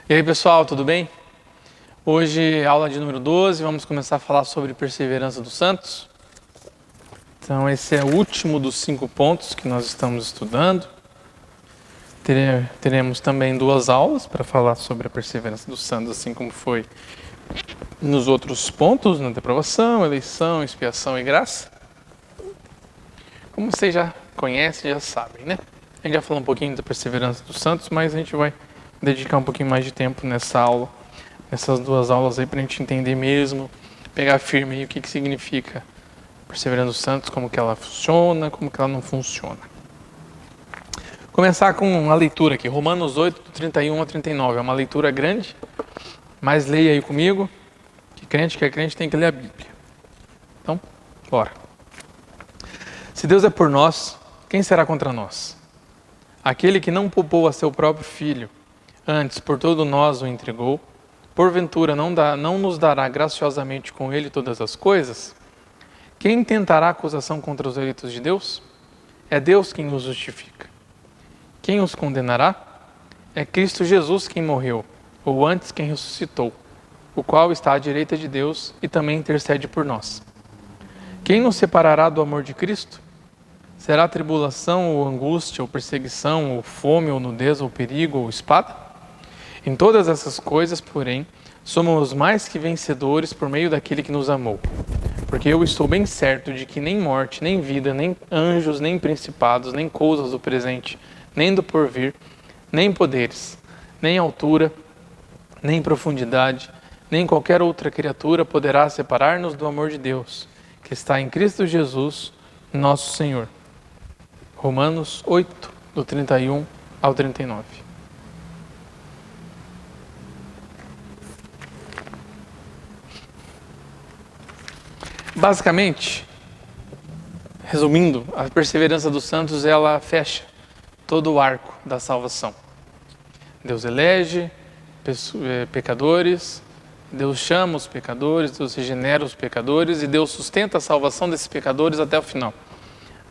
E aí pessoal, tudo bem? Hoje aula de número 12, vamos começar a falar sobre perseverança dos santos. Então esse é o último dos 5 pontos que nós estamos estudando. Teremos também 2 aulas para falar sobre a perseverança dos santos, assim como foi nos outros pontos, na deprovação, eleição, expiação e graça. Como vocês já conhecem, já sabem, né? A gente já falou um pouquinho da perseverança dos santos, mas a gente vai dedicar um pouquinho mais de tempo nessa aula, nessas 2 aulas aí, para a gente entender mesmo, pegar firme aí o que significa perseverança dos santos, como que ela funciona, como que ela não funciona. Começar com a leitura aqui, Romanos 8, do 31 a 39, é uma leitura grande, mas leia aí comigo, que crente tem que ler a Bíblia. Então, bora. Se Deus é por nós, quem será contra nós? Aquele que não poupou a seu próprio filho, antes por todo nós o entregou, porventura não nos dará graciosamente com ele todas as coisas? Quem tentará acusação contra os eleitos de Deus? É Deus quem os justifica. Quem os condenará? É Cristo Jesus quem morreu, ou antes quem ressuscitou, o qual está à direita de Deus e também intercede por nós. Quem nos separará do amor de Cristo? Será tribulação, ou angústia, ou perseguição, ou fome, ou nudez, ou perigo, ou espada? Em todas essas coisas, porém, somos mais que vencedores por meio daquele que nos amou. Porque eu estou bem certo de que nem morte, nem vida, nem anjos, nem principados, nem coisas do presente, nem do porvir, nem poderes, nem altura, nem profundidade, nem qualquer outra criatura poderá separar-nos do amor de Deus, que está em Cristo Jesus, nosso Senhor. Romanos 8, do 31 ao 39. Basicamente, resumindo, a perseverança dos santos, ela fecha todo o arco da salvação. Deus elege pecadores, Deus chama os pecadores, Deus regenera os pecadores e Deus sustenta a salvação desses pecadores até o final.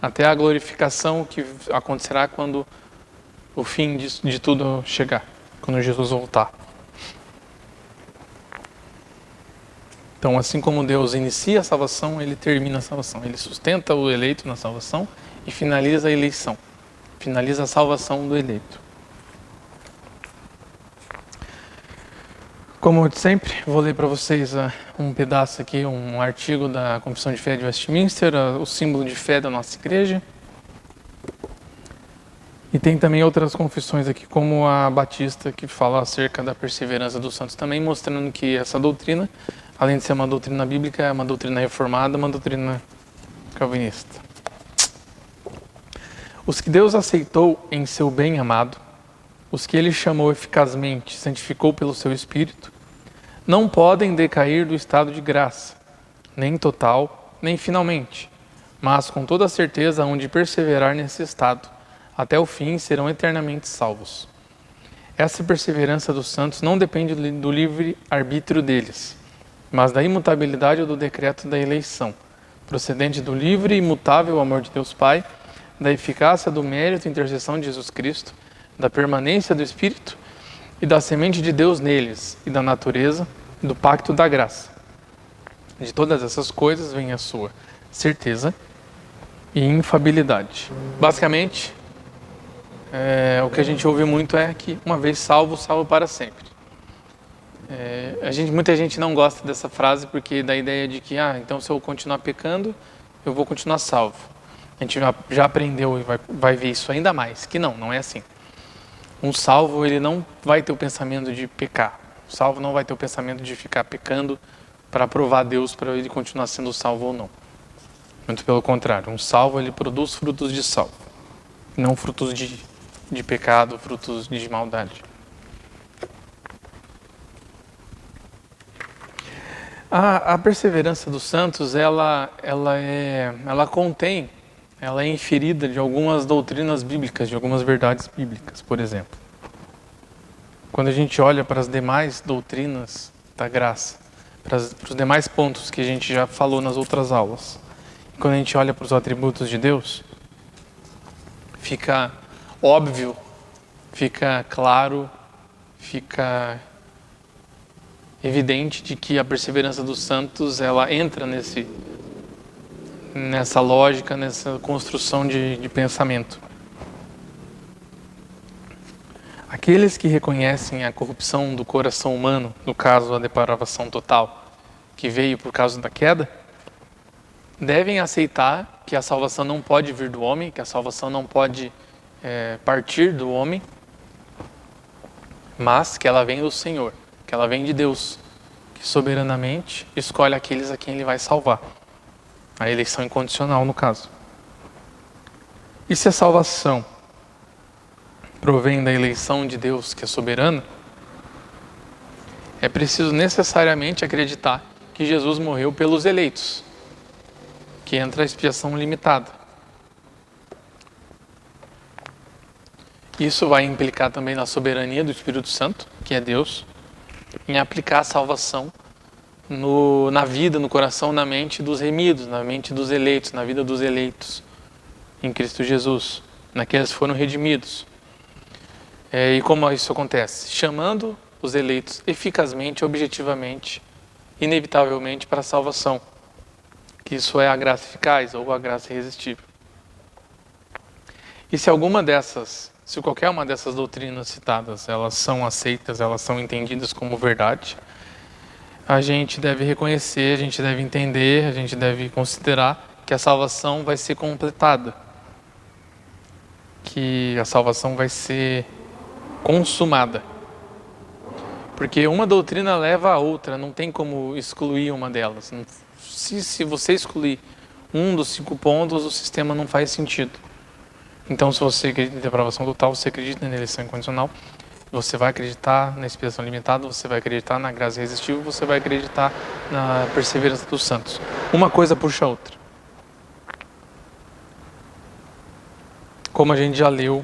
Até a glorificação que acontecerá quando o fim de tudo chegar, quando Jesus voltar. Então, assim como Deus inicia a salvação, Ele termina a salvação. Ele sustenta o eleito na salvação e finaliza a eleição. Finaliza a salvação do eleito. Como de sempre, vou ler para vocês um pedaço aqui, um artigo da Confissão de Fé de Westminster, o símbolo de fé da nossa igreja. E tem também outras confissões aqui, como a Batista, que fala acerca da perseverança dos santos também, mostrando que essa doutrina, além de ser uma doutrina bíblica, é uma doutrina reformada, uma doutrina calvinista. Os que Deus aceitou em seu bem amado, os que Ele chamou eficazmente, santificou pelo seu Espírito, não podem decair do estado de graça, nem total, nem finalmente, mas com toda certeza hão de perseverar nesse estado, até o fim serão eternamente salvos. Essa perseverança dos santos não depende do livre arbítrio deles, mas da imutabilidade do decreto da eleição, procedente do livre e imutável amor de Deus Pai, da eficácia do mérito e intercessão de Jesus Cristo, da permanência do Espírito e da semente de Deus neles, e da natureza e do pacto da graça. De todas essas coisas vem a sua certeza e infabilidade. Basicamente, o que a gente ouve muito é que uma vez salvo, salvo para sempre. Muita gente não gosta dessa frase porque dá a ideia de que, então se eu continuar pecando, eu vou continuar salvo. A gente já aprendeu e vai ver isso ainda mais, que não é assim. Um salvo, ele não vai ter o pensamento de pecar. O salvo não vai ter o pensamento de ficar pecando para provar a Deus para ele continuar sendo salvo ou não. Muito pelo contrário, um salvo, ele produz frutos de salvo, não frutos de pecado, frutos de maldade. A perseverança dos santos, ela é inferida de algumas doutrinas bíblicas, de algumas verdades bíblicas, por exemplo. Quando a gente olha para as demais doutrinas da graça, para os demais pontos que a gente já falou nas outras aulas, quando a gente olha para os atributos de Deus, fica óbvio, fica claro, fica evidente de que a perseverança dos santos ela entra nessa lógica, nessa construção de pensamento. Aqueles que reconhecem a corrupção do coração humano, no caso a depravação total, que veio por causa da queda, devem aceitar que a salvação não pode vir do homem, que a salvação não pode partir do homem, mas que ela vem do Senhor, que ela vem de Deus, que soberanamente escolhe aqueles a quem Ele vai salvar. A eleição incondicional, no caso. E se a salvação provém da eleição de Deus, que é soberana, é preciso necessariamente acreditar que Jesus morreu pelos eleitos, que entra a expiação limitada. Isso vai implicar também na soberania do Espírito Santo, que é Deus, em aplicar a salvação na vida, no coração, na mente dos remidos, na mente dos eleitos, na vida dos eleitos em Cristo Jesus, naqueles que foram redimidos. E como isso acontece? Chamando os eleitos eficazmente, objetivamente, inevitavelmente para a salvação, que isso é a graça eficaz ou a graça irresistível. E se qualquer uma dessas doutrinas citadas, elas são aceitas, elas são entendidas como verdade, a gente deve reconhecer, a gente deve entender, a gente deve considerar que a salvação vai ser completada, que a salvação vai ser consumada. Porque uma doutrina leva a outra, não tem como excluir uma delas. Se você excluir um dos 5 pontos, o sistema não faz sentido. Então, se você acredita em depravação total, você acredita na eleição incondicional, você vai acreditar na expiação limitada, você vai acreditar na graça irresistível, você vai acreditar na perseverança dos santos. Uma coisa puxa a outra. Como a gente já leu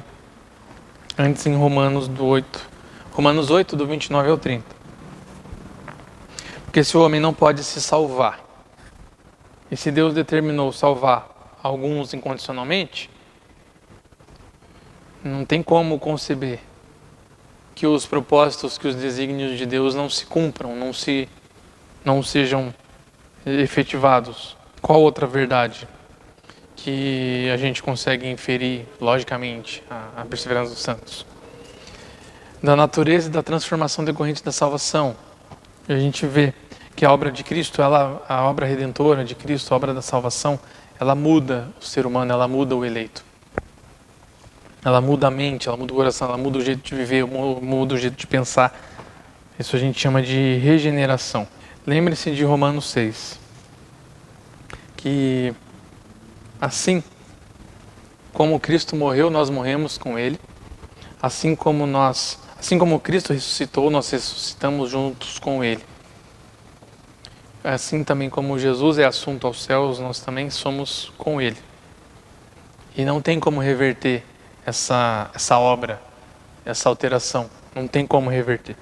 antes em Romanos 8, do 29 ao 30. Porque se o homem não pode se salvar, e se Deus determinou salvar alguns incondicionalmente, não tem como conceber que os propósitos, que os desígnios de Deus não se cumpram, não sejam efetivados. Qual outra verdade que a gente consegue inferir, logicamente, a perseverança dos santos? Da natureza e da transformação decorrente da salvação. E a gente vê que a obra de Cristo, a obra redentora de Cristo, a obra da salvação, ela muda o ser humano, ela muda o eleito. Ela muda a mente, ela muda o coração, ela muda o jeito de viver, muda o jeito de pensar. Isso a gente chama de regeneração. Lembre-se de Romanos 6, que assim como Cristo morreu, nós morremos com Ele. Assim como Cristo ressuscitou, nós ressuscitamos juntos com Ele. Assim também como Jesus é assunto aos céus, nós também somos com Ele. E não tem como reverter essa obra, essa alteração. Não tem como reverter.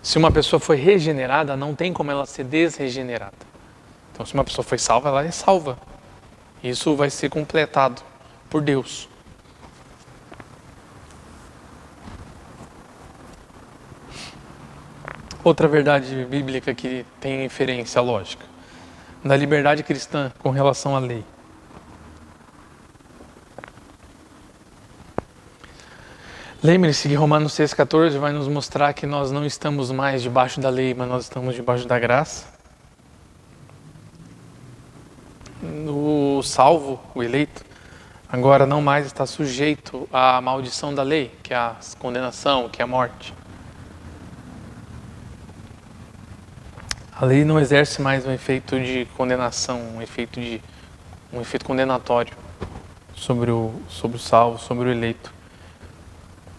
Se uma pessoa foi regenerada, não tem como ela ser desregenerada. Então, se uma pessoa foi salva, ela é salva. Isso vai ser completado por Deus. Outra verdade bíblica que tem inferência lógica, da liberdade cristã com relação à lei. Lembre-se que Romanos 6,14 vai nos mostrar que nós não estamos mais debaixo da lei, mas nós estamos debaixo da graça. O salvo, o eleito, agora não mais está sujeito à maldição da lei, que é a condenação, que é a morte. A lei não exerce mais um efeito de condenação, um efeito condenatório sobre o salvo, sobre o eleito.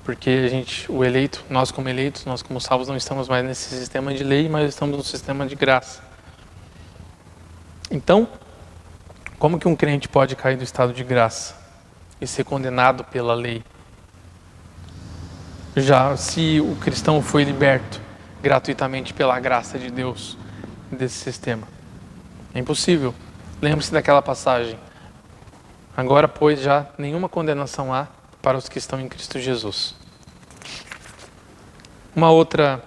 Porque o eleito, nós como eleitos, nós como salvos não estamos mais nesse sistema de lei, mas estamos no sistema de graça. Então, como que um crente pode cair do estado de graça e ser condenado pela lei? Já se o cristão foi liberto gratuitamente pela graça de Deus desse sistema. É impossível. Lembre-se daquela passagem. Agora, pois, já nenhuma condenação há para os que estão em Cristo Jesus. Uma outra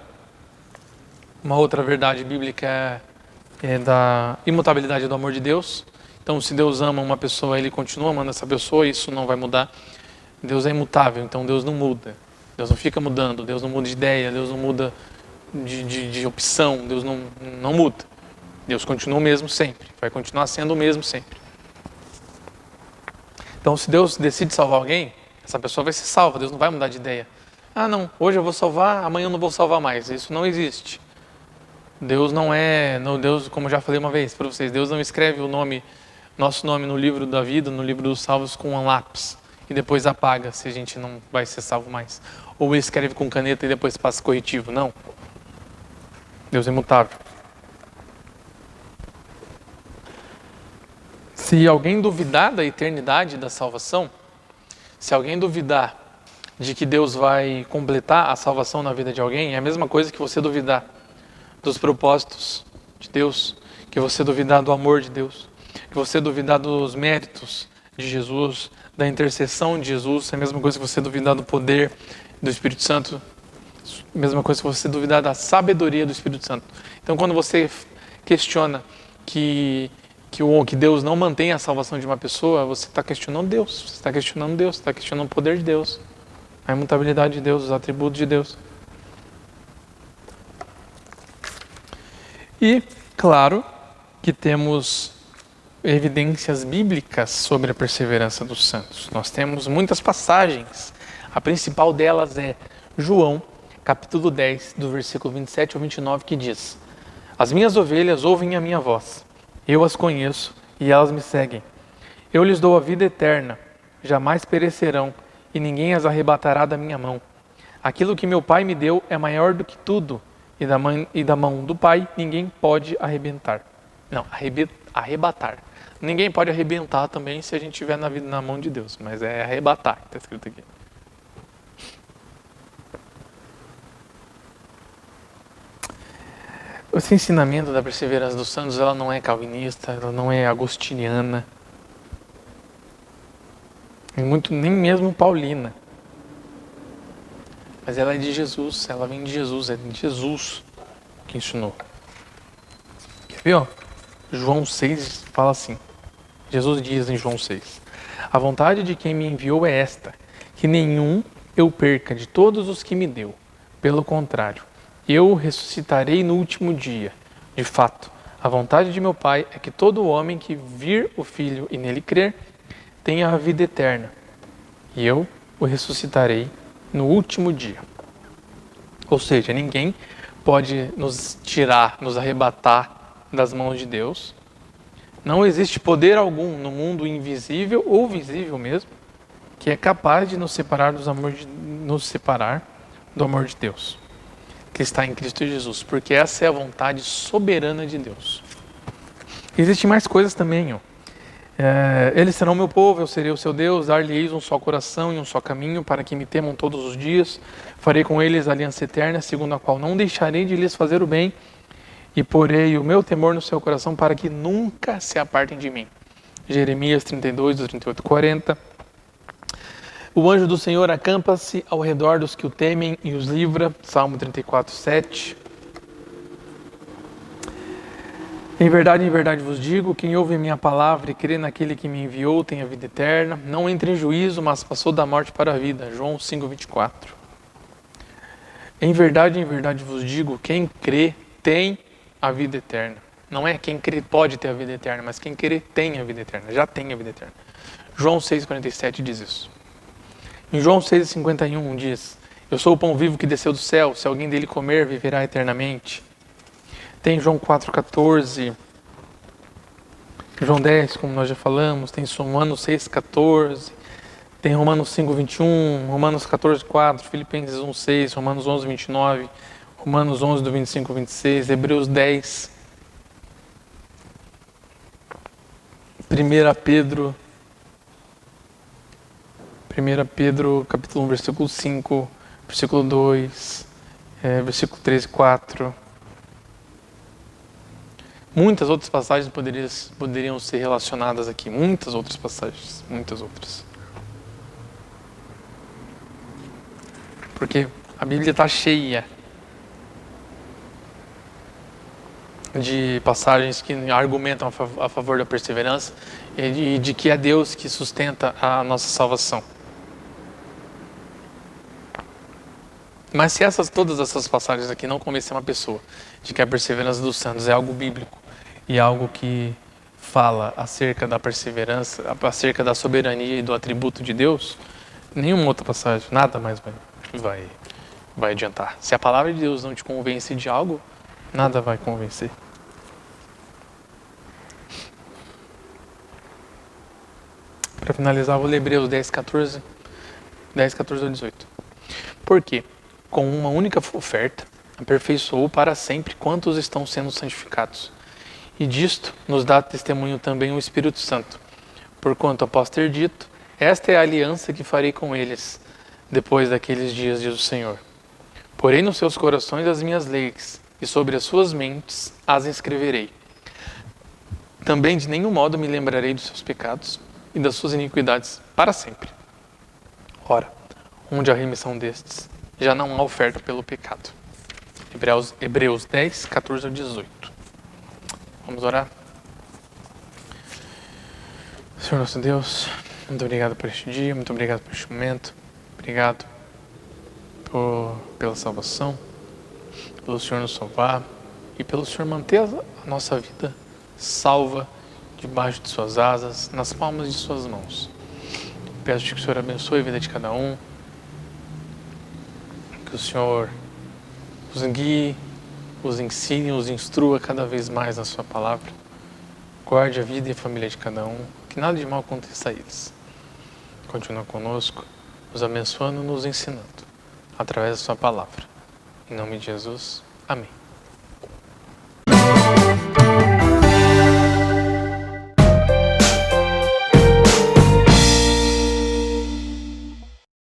Uma outra verdade bíblica é da imutabilidade do amor de Deus. Então, se Deus ama uma pessoa, Ele continua amando essa pessoa, isso não vai mudar. Deus é imutável, então Deus não muda. Deus não fica mudando, Deus não muda de ideia, Deus não muda de opção, Deus não muda. Deus continua o mesmo sempre, vai continuar sendo o mesmo sempre. Então, se Deus decide salvar alguém, essa pessoa vai ser salva, Deus não vai mudar de ideia. Ah, não, hoje eu vou salvar, amanhã eu não vou salvar mais. Isso não existe. Deus não é, Deus, como eu já falei uma vez para vocês, Deus não escreve nosso nome no livro da vida, no livro dos salvos com um lápis e depois apaga se a gente não vai ser salvo mais. Ou escreve com caneta e depois passa corretivo. Não. Deus é imutável. Se alguém duvidar da eternidade da salvação, se alguém duvidar de que Deus vai completar a salvação na vida de alguém, é a mesma coisa que você duvidar dos propósitos de Deus, que você duvidar do amor de Deus, que você duvidar dos méritos de Jesus, da intercessão de Jesus, é a mesma coisa que você duvidar do poder do Espírito Santo, a mesma coisa que você duvidar da sabedoria do Espírito Santo. Então, quando você questiona que Deus não mantém a salvação de uma pessoa, você está questionando Deus, você está questionando Deus, você está questionando o poder de Deus, a imutabilidade de Deus, os atributos de Deus. E, claro, que temos evidências bíblicas sobre a perseverança dos santos. Nós temos muitas passagens. A principal delas é João, capítulo 10, do versículo 27 ao 29, que diz: As minhas ovelhas ouvem a minha voz. Eu as conheço e elas me seguem. Eu lhes dou a vida eterna, jamais perecerão e ninguém as arrebatará da minha mão. Aquilo que meu Pai me deu é maior do que tudo e da mão do Pai ninguém pode arrebatar. Ninguém pode arrebentar também se a gente estiver na mão de Deus, mas é arrebatar, está escrito aqui. Esse ensinamento da perseverança dos santos, ela não é calvinista, ela não é agostiniana, nem mesmo paulina. Mas ela é de Jesus, ela vem de Jesus, é de Jesus que ensinou. Quer ver? João 6 fala assim, Jesus diz em João 6, a vontade de quem me enviou é esta, que nenhum eu perca de todos os que me deu. Pelo contrário, eu ressuscitarei no último dia. De fato, a vontade de meu Pai é que todo homem que vir o Filho e nele crer, tenha a vida eterna. E eu o ressuscitarei no último dia. Ou seja, ninguém pode nos tirar, nos arrebatar das mãos de Deus. Não existe poder algum no mundo invisível ou visível mesmo que é capaz de nos separar do amor de Deus, que está em Cristo Jesus, porque essa é a vontade soberana de Deus. Existem mais coisas também. Eles serão meu povo, eu serei o seu Deus, dar-lhe-eis um só coração e um só caminho, para que me temam todos os dias. Farei com eles aliança eterna, segundo a qual não deixarei de lhes fazer o bem, e porei o meu temor no seu coração, para que nunca se apartem de mim. Jeremias 32, 38 e 40. O anjo do Senhor acampa-se ao redor dos que o temem e os livra. Salmo 34, 7. Em verdade vos digo, quem ouve a minha palavra e crê naquele que me enviou tem a vida eterna. Não entra em juízo, mas passou da morte para a vida. João 5, 24. Em verdade vos digo, quem crê tem a vida eterna. Não é quem crê pode ter a vida eterna, mas quem crê tem a vida eterna, já tem a vida eterna. João 6,47 diz isso. Em João 6,51 diz, eu sou o pão vivo que desceu do céu, se alguém dele comer, viverá eternamente. Tem João 4,14, João 10, como nós já falamos, tem Romanos 6,14, tem Romanos 5,21, Romanos 14,4, Filipenses 1,6, Romanos 11,29, Romanos 11, do 25 ao 26, Hebreus 10, 1 Pedro, capítulo 1, versículo 5, versículo 2, versículo 3 e 4. Muitas outras passagens poderiam ser relacionadas aqui. Muitas outras passagens. Muitas outras. Porque a Bíblia está cheia de passagens que argumentam a favor da perseverança e de que é Deus que sustenta a nossa salvação. Mas se todas essas passagens aqui não convencem uma pessoa de que a perseverança dos santos é algo bíblico e algo que fala acerca da perseverança, acerca da soberania e do atributo de Deus, nenhuma outra passagem, nada mais vai adiantar. Se a palavra de Deus não te convence de algo, nada vai convencer. Para finalizar, vou ler Hebreus 10, 14 ao 18. Por quê? Com uma única oferta, aperfeiçoou para sempre quantos estão sendo santificados. E disto nos dá testemunho também o Espírito Santo. Porquanto, após ter dito, esta é a aliança que farei com eles, depois daqueles dias, diz o Senhor. Porei nos seus corações as minhas leis, e sobre as suas mentes as inscreverei. Também de nenhum modo me lembrarei dos seus pecados e das suas iniquidades para sempre. Ora, onde há remissão destes, já não há oferta pelo pecado. Hebreus 10, 14 ao 18. Vamos orar? Senhor nosso Deus, muito obrigado por este dia, muito obrigado por este momento. Obrigado pela salvação, pelo Senhor nos salvar e pelo Senhor manter a nossa vida salva debaixo de suas asas, nas palmas de suas mãos. Peço-te que o Senhor abençoe a vida de cada um, que o Senhor os guie, os ensine, os instrua cada vez mais na sua palavra. Guarde a vida e a família de cada um, que nada de mal aconteça a eles. Continua conosco, nos abençoando, nos ensinando, através da sua palavra. Em nome de Jesus, amém.